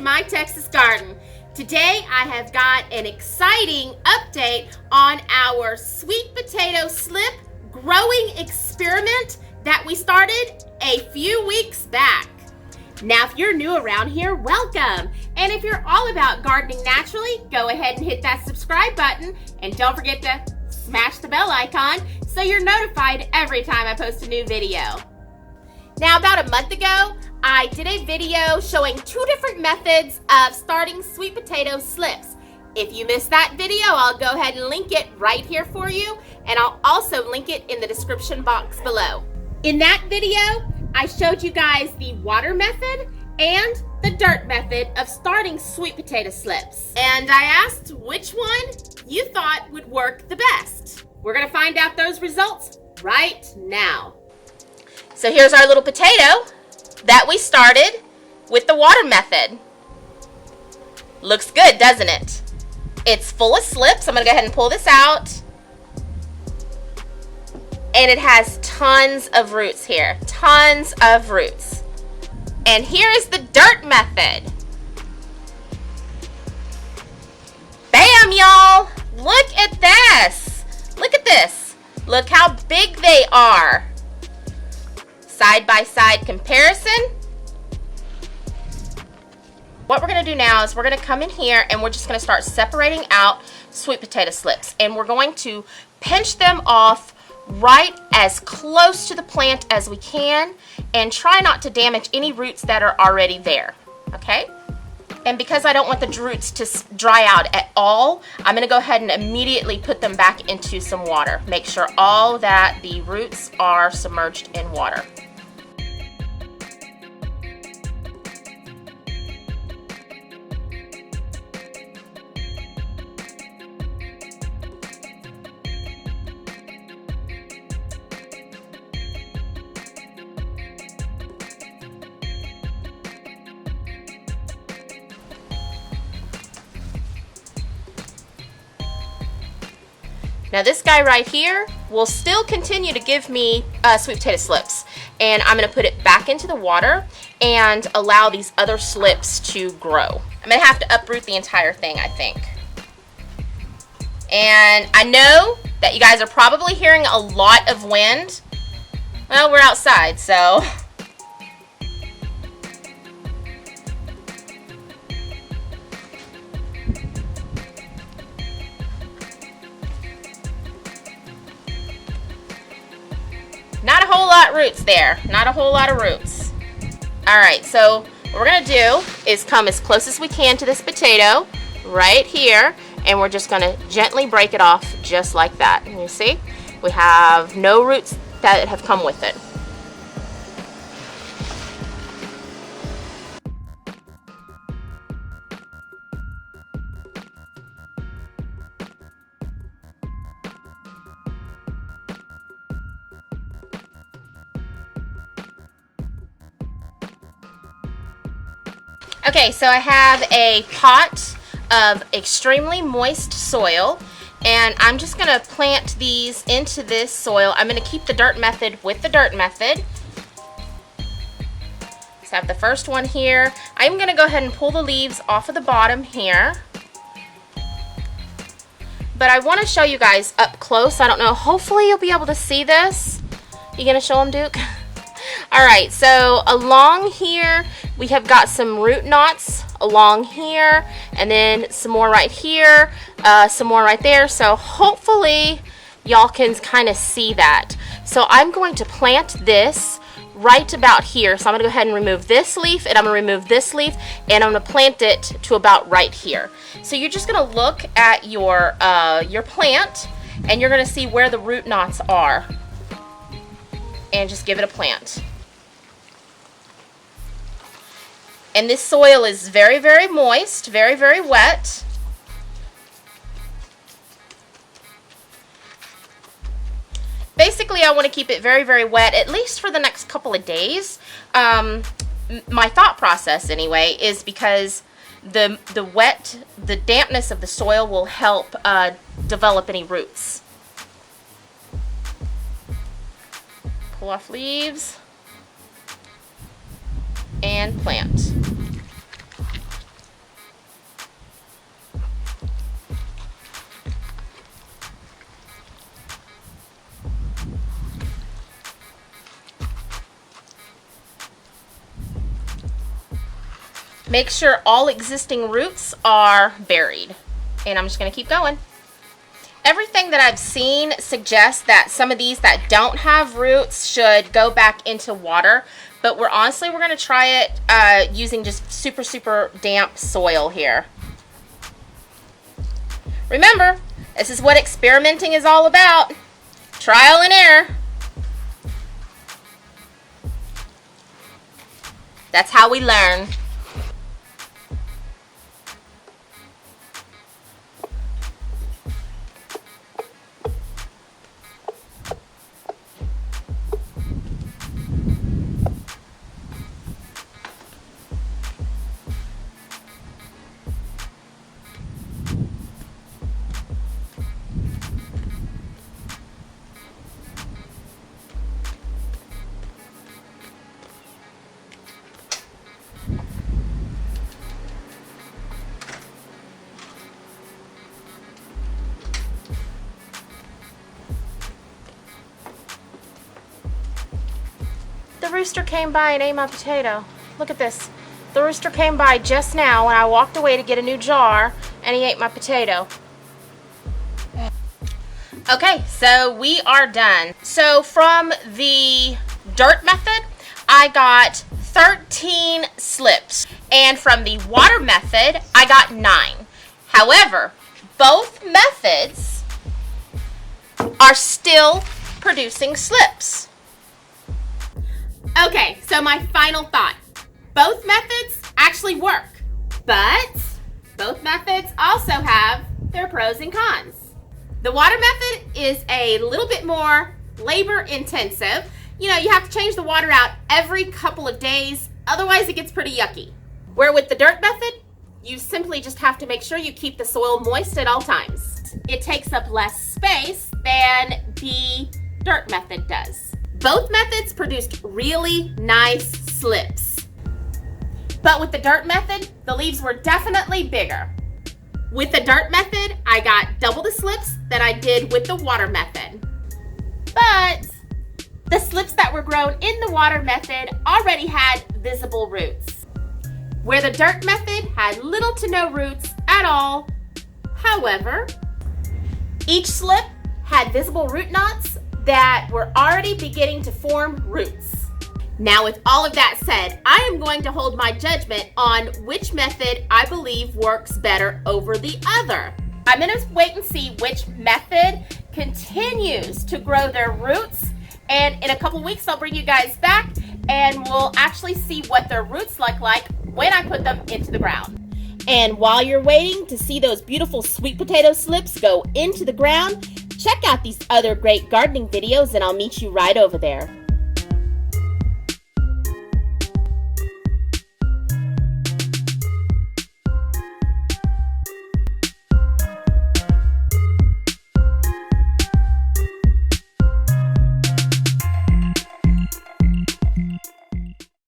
my Texas garden. Today I have got an exciting update on our sweet potato slip growing experiment that we started a few weeks back. Now if you're new around here, welcome. And if you're all about gardening naturally, go ahead and hit that subscribe button and don't forget to smash the bell icon so you're notified every time I post a new video. Now about a month ago, I did a video showing 2 different methods of starting sweet potato slips. If you missed that video, I'll go ahead and link it right here for you, and I'll also link it in the description box below. In that video, I showed you guys the water method and the dirt method of starting sweet potato slips. And I asked which one you thought would work the best. We're gonna find out those results right now. So here's our little potato that we started with the water method. Looks good, doesn't it? It's full of slips. I'm gonna go ahead and pull this out. And it has tons of roots here, tons of roots. And here is the dirt method. Bam, y'all! Look at this. Look at this. Look how big they are. Side-by-side comparison. What we're going to do now is we're going to come in here and we're just going to start separating out sweet potato slips. And we're going to pinch them off right as close to the plant as we can and try not to damage any roots that are already there. Okay? And because I don't want the roots to dry out at all, I'm going to go ahead and immediately put them back into some water. Make sure all that the roots are submerged in water. Now this guy right here will still continue to give me sweet potato slips, and I'm going to put it back into the water and allow these other slips to grow. I'm going to have to uproot the entire thing, I think. And I know that you guys are probably hearing a lot of wind. Well, we're outside, so not a whole lot of roots there. Not a whole lot of roots. Alright, so what we're going to do is come as close as we can to this potato right here, and we're just going to gently break it off just like that. And you see, we have no roots that have come with it. Okay, so I have a pot of extremely moist soil, and I'm just going to plant these into this soil. I'm going to keep the dirt method with the dirt method. So I have the first one here. I'm going to go ahead and pull the leaves off of the bottom here. But I want to show you guys up close. I don't know, hopefully you'll be able to see this. You going to show them, Duke? Alright, so along here we have got some root knots along here, and then some more right here, some more right there, so hopefully y'all can kind of see that. So I'm going to plant this right about here. So I'm going to go ahead and remove this leaf, and I'm going to remove this leaf, and I'm going to plant it to about right here. So you're just going to look at your plant, and you're going to see where the root knots are, and just give it a plant. And this soil is very, very moist, very, very wet. Basically, I want to keep it very, very wet, at least for the next couple of days. My thought process, anyway, is because the dampness of the soil will help develop any roots. Pull off leaves and plant. Make sure all existing roots are buried. And I'm just going to keep going. Everything that I've seen suggests that some of these that don't have roots should go back into water. But we're going to try it using just super damp soil here. Remember, this is what experimenting is all about. Trial and error. That's how we learn. The rooster came by and ate my potato. Look at this. The rooster came by just now when I walked away to get a new jar, and he ate my potato. Okay, so we are done. So from the dirt method, I got 13 slips. And from the water method, I got 9. However, both methods are still producing slips. Okay, so my final thought. Both methods actually work, but both methods also have their pros and cons. The water method is a little bit more labor intensive. You know, you have to change the water out every couple of days, otherwise it gets pretty yucky. Where with the dirt method, you simply just have to make sure you keep the soil moist at all times. It takes up less space than the dirt method does. Both methods produced really nice slips. But with the dirt method, the leaves were definitely bigger. With the dirt method, I got double the slips that I did with the water method. But the slips that were grown in the water method already had visible roots, where the dirt method had little to no roots at all. However, each slip had visible root knots that were already beginning to form roots. Now, with all of that said, I am going to hold my judgment on which method I believe works better over the other. I'm going to wait and see which method continues to grow their roots, and in a couple weeks I'll bring you guys back and we'll actually see what their roots look like when I put them into the ground. And while you're waiting to see those beautiful sweet potato slips go into the ground, check out these other great gardening videos and I'll meet you right over there.